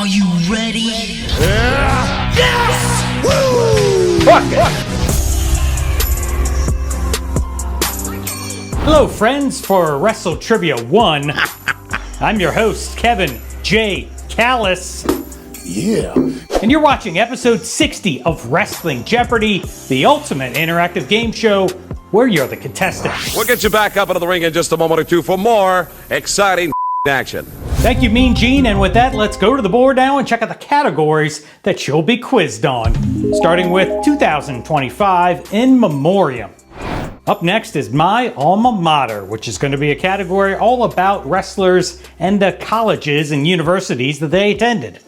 Are you ready? Yes! Woo! Fuck it! Hello, friends, for WrestleTrivia 1. I'm your host, Kevin J. Callis. Yeah. And you're watching episode 60 of Wrestling Jeopardy, the ultimate interactive game show where you're the contestant. We'll get you back up into the ring in just a moment or two for more exciting action. Thank you, Mean Gene, and with that, let's go to the board now and check out the categories that you'll be quizzed on. Starting with 2025 in memoriam. Up next is my alma mater, which is going to be a category all about wrestlers and the colleges and universities that they attended.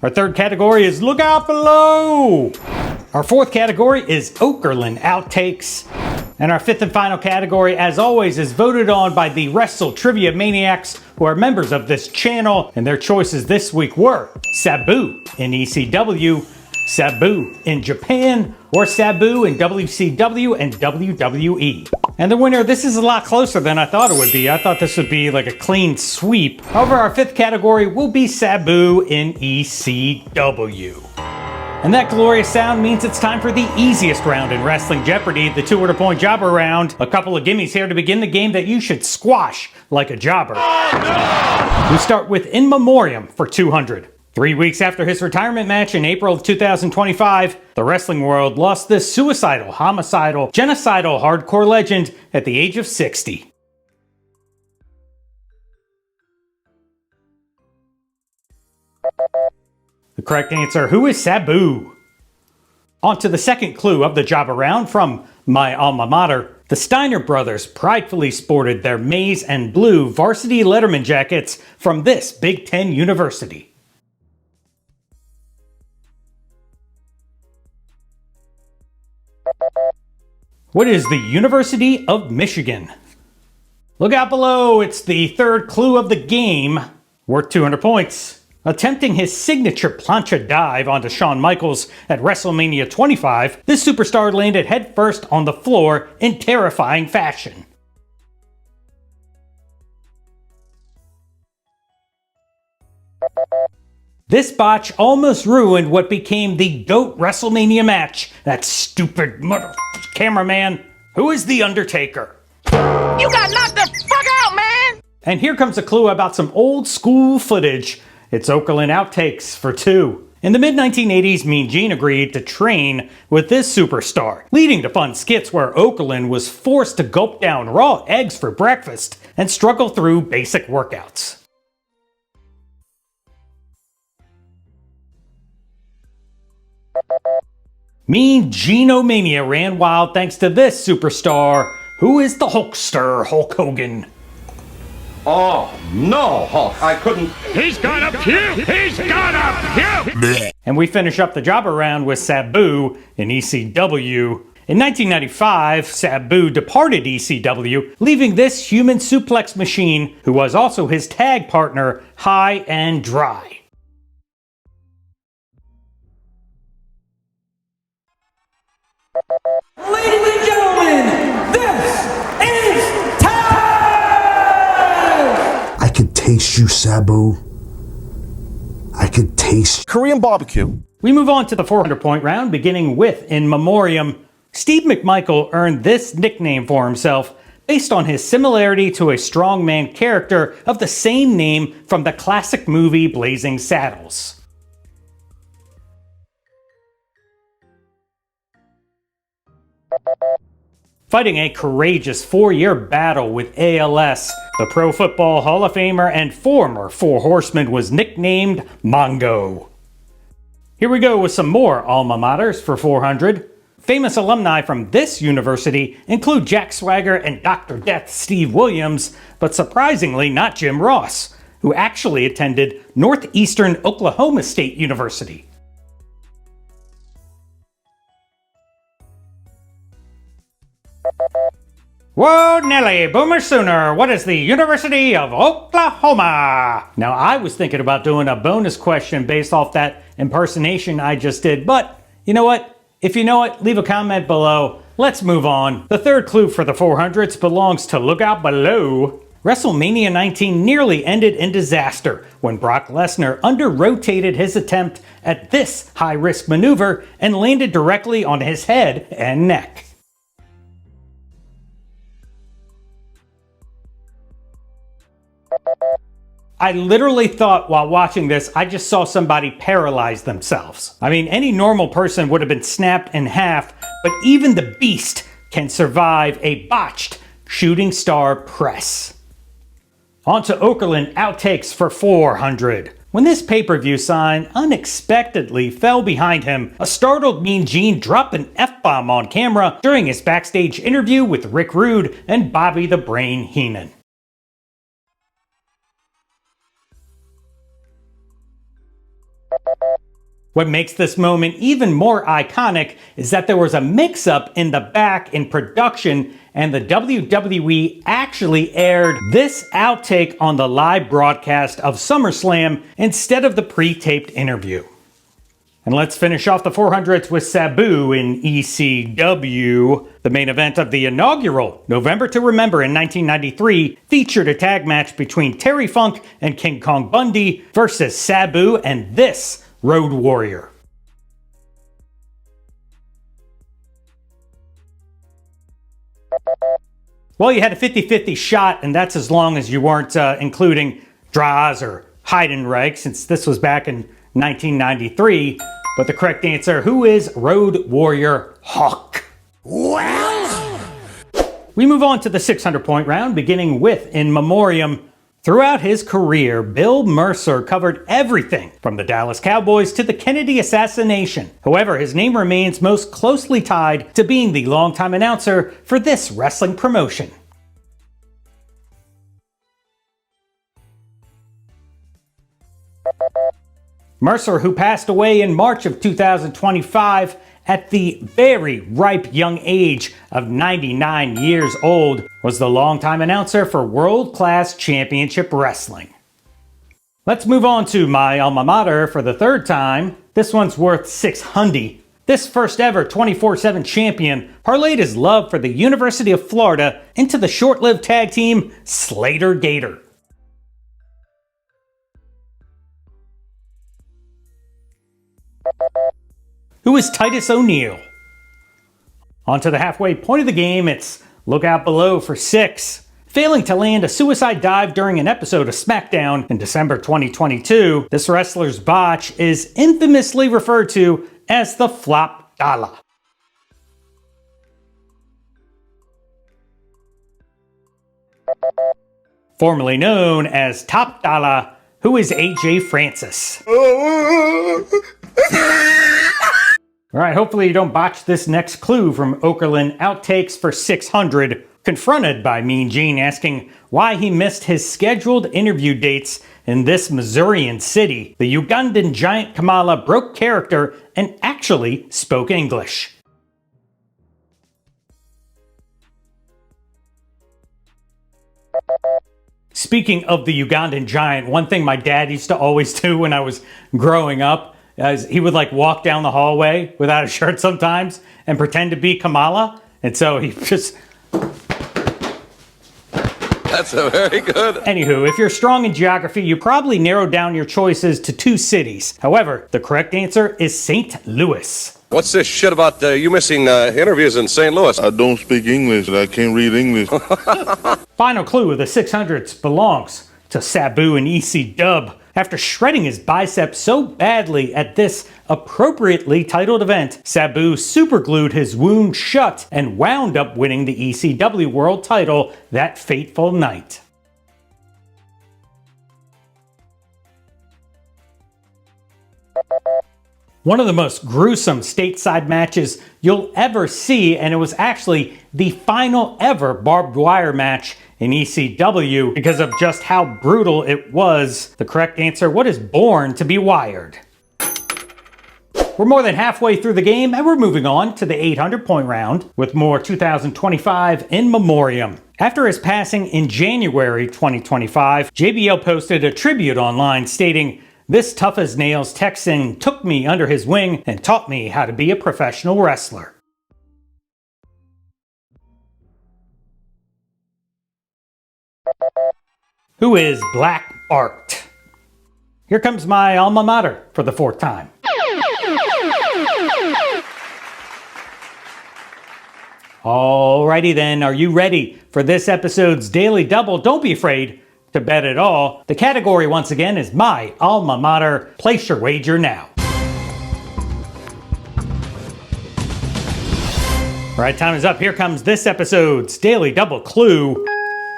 Our third category is Look Out Below. Our fourth category is Okerlund Outtakes. And our fifth and final category, as always, is voted on by the WrestleTrivia maniacs who are members of this channel. And their choices this week were Sabu in ECW, Sabu in Japan, or Sabu in WCW and WWE. And the winner, this is a lot closer than I thought it would be. I thought this would be like a clean sweep. However, our fifth category will be Sabu in ECW. And that glorious sound means it's time for the easiest round in Wrestling Jeopardy, the 200-point jobber round. A couple of gimmies here to begin the game that you should squash like a jobber. Oh, no! We start with In Memoriam for 200. 3 weeks after his retirement match in April of 2025, the wrestling world lost this suicidal, homicidal, genocidal hardcore legend at the age of 60. The correct answer, who is Sabu? On to the second clue of the jobber round from my alma mater. The Steiner brothers pridefully sported their maize and blue varsity Letterman jackets from this Big Ten university. What is the University of Michigan? Look out below, it's the third clue of the game, worth 200 points. Attempting his signature plancha dive onto Shawn Michaels at WrestleMania 25, this superstar landed headfirst on the floor in terrifying fashion. This botch almost ruined what became the GOAT WrestleMania match. That stupid cameraman. Who is The Undertaker? You got knocked the fuck out, man! And here comes a clue about some old school footage. It's Okerlund Outtakes for 2. In the mid-1980s, Mean Gene agreed to train with this superstar, leading to fun skits where Okerlund was forced to gulp down raw eggs for breakfast and struggle through basic workouts. Mean Gene-O-Mania ran wild thanks to this superstar, who is the Hulkster Hulk Hogan. Oh, no, Hulk, I couldn't. He's gonna puke! He's gonna puke! And we finish up the jobber round with Sabu in ECW. In 1995, Sabu departed ECW, leaving this human suplex machine, who was also his tag partner, high and dry. Ladies and gentlemen, this is I could taste you, Sabu. I could taste Korean barbecue. We move on to the 400-point round, beginning with In Memoriam. Steve McMichael earned this nickname for himself based on his similarity to a strongman character of the same name from the classic movie Blazing Saddles. Fighting a courageous 4-year battle with ALS, the Pro Football Hall of Famer and former Four Horseman was nicknamed Mongo. Here we go with some more alma maters for 400. Famous alumni from this university include Jack Swagger and Dr. Death Steve Williams, but surprisingly not Jim Ross, who actually attended Northeastern Oklahoma State University. Whoa, Nelly, Boomer Sooner, what is the University of Oklahoma? Now, I was thinking about doing a bonus question based off that impersonation I just did, but you know what? If you know it, leave a comment below. Let's move on. The third clue for the 400s belongs to Look Out Below. WrestleMania 19 nearly ended in disaster when Brock Lesnar under-rotated his attempt at this high-risk maneuver and landed directly on his head and neck. I literally thought while watching this, I just saw somebody paralyze themselves. I mean, any normal person would have been snapped in half, but even the beast can survive a botched shooting star press. On to Okerlund outtakes for 400. When this pay-per-view sign unexpectedly fell behind him, a startled Mean Gene dropped an F-bomb on camera during his backstage interview with Rick Rude and Bobby the Brain Heenan. What makes this moment even more iconic is that there was a mix-up in the back in production and the WWE actually aired this outtake on the live broadcast of SummerSlam instead of the pre-taped interview. And let's finish off the 400s with Sabu in ECW. The main event of the inaugural November to Remember in 1993 featured a tag match between Terry Funk and King Kong Bundy versus Sabu and this Road Warrior. Well, you had a 50-50 shot, and that's as long as you weren't including draws or Heidenreich, since this was back in 1993. But the correct answer, who is Road Warrior Hawk? Well, we move on to the 600-point round, beginning with In Memoriam. Throughout his career, Bill Mercer covered everything from the Dallas Cowboys to the Kennedy assassination. However, his name remains most closely tied to being the longtime announcer for this wrestling promotion. Mercer, who passed away in March of 2025 at the very ripe young age of 99 years old, was the longtime announcer for World Class Championship Wrestling. Let's move on to my alma mater for the third time. This one's worth 600. This first ever 24/7 champion parlayed his love for the University of Florida into the short-lived tag team Slater Gator. Who is Titus O'Neil? On to the halfway point of the game, it's look out below for 6. Failing to land a suicide dive during an episode of SmackDown in December 2022, this wrestler's botch is infamously referred to as the Flop Dollar. Formerly known as Top Dollar, who is AJ Francis. Alright, hopefully you don't botch this next clue from Okerlund outtakes for 600. Confronted by Mean Gene asking why he missed his scheduled interview dates in this Missourian city, the Ugandan giant Kamala broke character and actually spoke English. Speaking of the Ugandan giant, one thing my dad used to always do when I was growing up is he would like walk down the hallway without a shirt sometimes and pretend to be Kamala. And so he just... That's a very good. Anywho, if you're strong in geography, you probably narrowed down your choices to 2 cities. However, the correct answer is St. Louis. What's this shit about you missing interviews in St. Louis? I don't speak English. I can't read English. Final clue of the 600s belongs to Sabu and EC After shredding his biceps so badly at this appropriately titled event, Sabu superglued his wound shut and wound up winning the ECW World title that fateful night. One of the most gruesome stateside matches you'll ever see, and it was actually the final ever barbed wire match in ECW because of just how brutal it was. The correct answer, what is born to be wired? We're more than halfway through the game and we're moving on to the 800-point round with more 2025 in memoriam. After his passing in January 2025, JBL posted a tribute online stating, "This tough as nails Texan took me under his wing and taught me how to be a professional wrestler." Who is Black Bart? Here comes my alma mater for the 4th time. Alrighty then, are you ready for this episode's Daily Double? Don't be afraid to bet at all. The category once again is my alma mater. Place your wager now. Alright, time is up. Here comes this episode's Daily Double clue.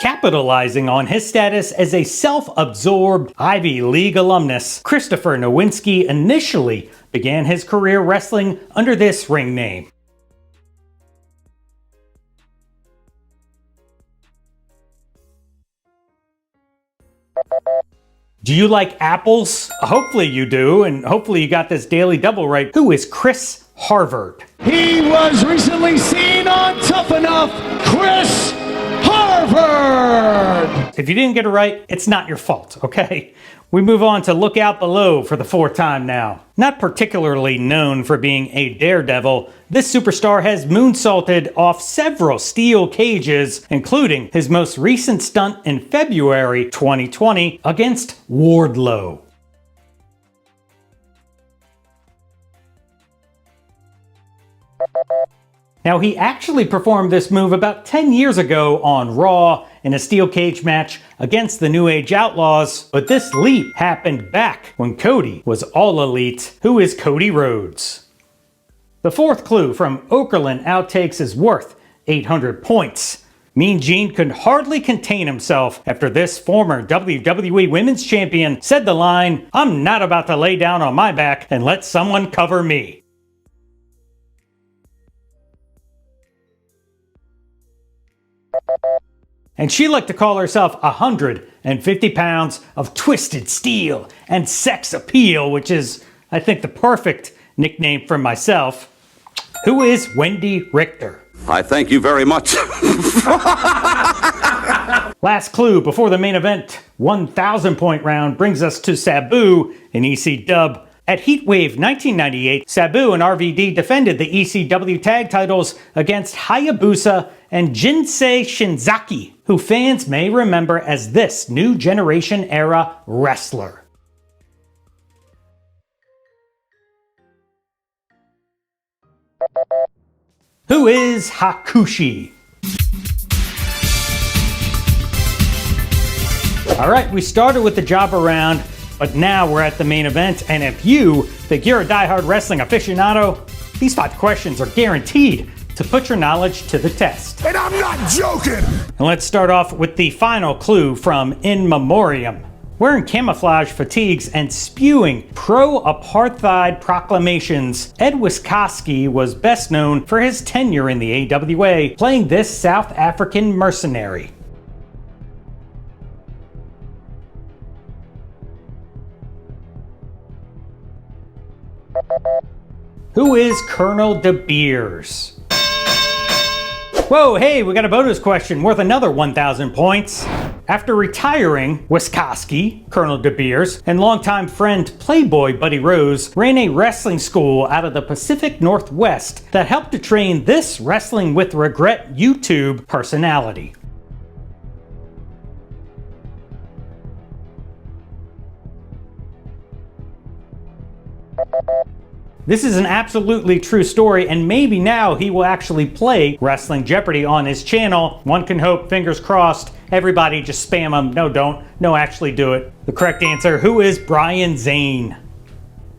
Capitalizing on his status as a self-absorbed Ivy League alumnus, Christopher Nowinski initially began his career wrestling under this ring name. Do you like apples? Hopefully you do, and hopefully you got this Daily Double right. Who is Chris Harvard? He was recently seen on Tough Enough, Chris Harvard! If you didn't get it right, it's not your fault, okay? We move on to Look Out Below for the 4th time now. Not particularly known for being a daredevil, this superstar has moonsaulted off several steel cages, including his most recent stunt in February 2020 against Wardlow. Now, he actually performed this move about 10 years ago on Raw in a steel cage match against the New Age Outlaws, but this leap happened back when Cody was all elite. Who is Cody Rhodes? The 4th clue from Okerlund Outtakes is worth 800 points. Mean Gene could hardly contain himself after this former WWE Women's Champion said the line, "I'm not about to lay down on my back and let someone cover me." And she liked to call herself 150 pounds of twisted steel and sex appeal, which is, I think, the perfect nickname for myself. Who is Wendy Richter? I thank you very much. Last clue before the main event 1,000 point round brings us to Sabu in ECW. At Heatwave 1998, Sabu and RVD defended the ECW tag titles against Hayabusa and Jinsei Shinzaki, who fans may remember as this new generation era wrestler. Who is Hakushi? Alright, we started with the jobber round, but now we're at the main event, and if you think you're a diehard wrestling aficionado, these 5 questions are guaranteed to put your knowledge to the test. And I'm not joking! And let's start off with the final clue from In Memoriam. Wearing camouflage fatigues and spewing pro-apartheid proclamations, Ed Wiskoski was best known for his tenure in the AWA, playing this South African mercenary. Who is Colonel De Beers? Whoa, hey, we got a bonus question worth another 1,000 points. After retiring, Wiskoski, Colonel De Beers, and longtime friend Playboy Buddy Rose ran a wrestling school out of the Pacific Northwest that helped to train this Wrestling with Regret YouTube personality. This is an absolutely true story, and maybe now he will actually play Wrestling Jeopardy on his channel. One can hope, fingers crossed. Everybody just spam him. No, don't. No, actually do it. The correct answer, who is Brian Zane?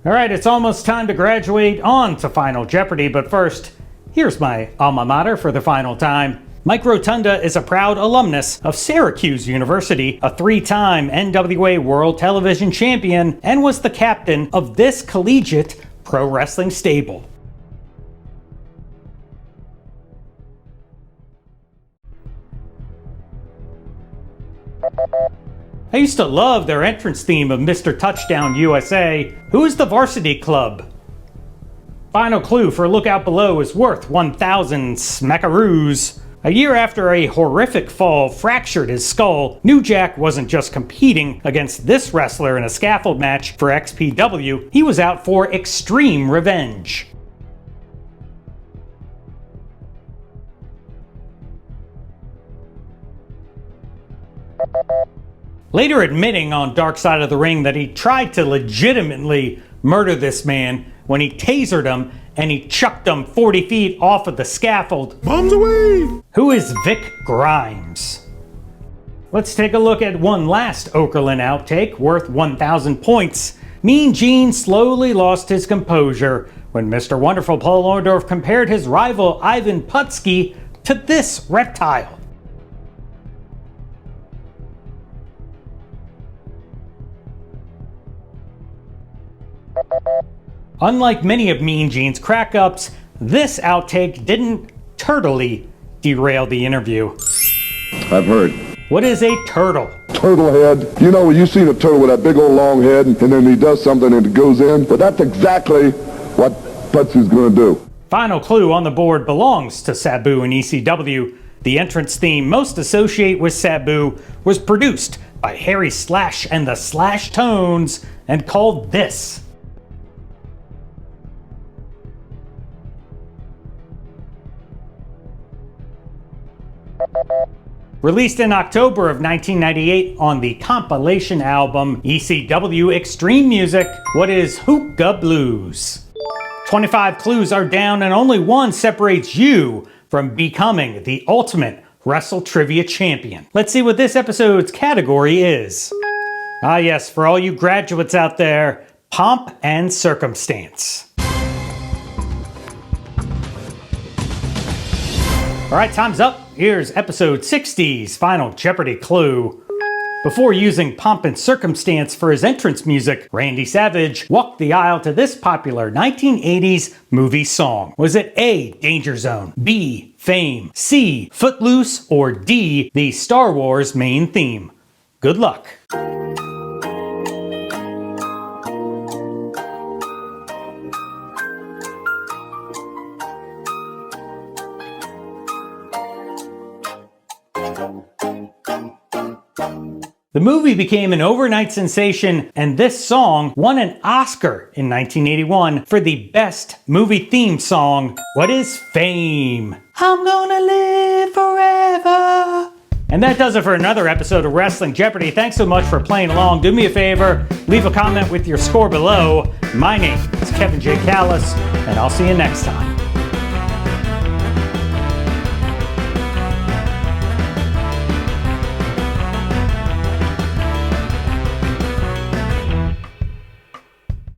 Alright, it's almost time to graduate on to Final Jeopardy, but first, here's my alma mater for the final time. Mike Rotunda is a proud alumnus of Syracuse University, a 3-time NWA World Television Champion, and was the captain of this collegiate pro wrestling stable. I used to love their entrance theme of Mr. Touchdown USA. Who is the Varsity Club? Final clue for Look Out Below is worth 1,000 smackaroos. A year after a horrific fall fractured his skull, New Jack wasn't just competing against this wrestler in a scaffold match for XPW, he was out for extreme revenge. later admitting on Dark Side of the Ring that he tried to legitimately murder this man when he tasered him and he chucked him 40 feet off of the scaffold. Bombs away! Who is Vic Grimes? Let's take a look at one last Okerlund outtake worth 1,000 points. Mean Gene slowly lost his composure when Mr. Wonderful Paul Orndorff compared his rival Ivan Putski to this reptile. Unlike many of Mean Gene's crack-ups, this outtake didn't turtly derail the interview. I've heard. What is a turtle? Turtle head. You know, when you seen a turtle with that big old long head and then he does something and it goes in? But that's exactly what Putsy's gonna do. Final clue on the board belongs to Sabu and ECW. The entrance theme most associate with Sabu was produced by Harry Slash and the Slash Tones and called this. Released in October of 1998 on the compilation album ECW Extreme Music, what is Hookah Blues? 25 clues are down and only one separates you from becoming the ultimate WrestleTrivia champion. Let's see what this episode's category is. Ah yes, for all you graduates out there, pomp and circumstance. Alright, time's up. Here's episode 60's final Jeopardy clue. Before using pomp and circumstance for his entrance music, Randy Savage walked the aisle to this popular 1980s movie song. Was it A, Danger Zone, B, Fame, C, Footloose, or D, the Star Wars main theme? Good luck. The movie became an overnight sensation, and this song won an Oscar in 1981 for the best movie theme song. What is Fame? I'm gonna live forever. And that does it for another episode of Wrestling Jeopardy. Thanks so much for playing along. Do me a favor, leave a comment with your score below. My name is Kevin J. Callis, and I'll see you next time.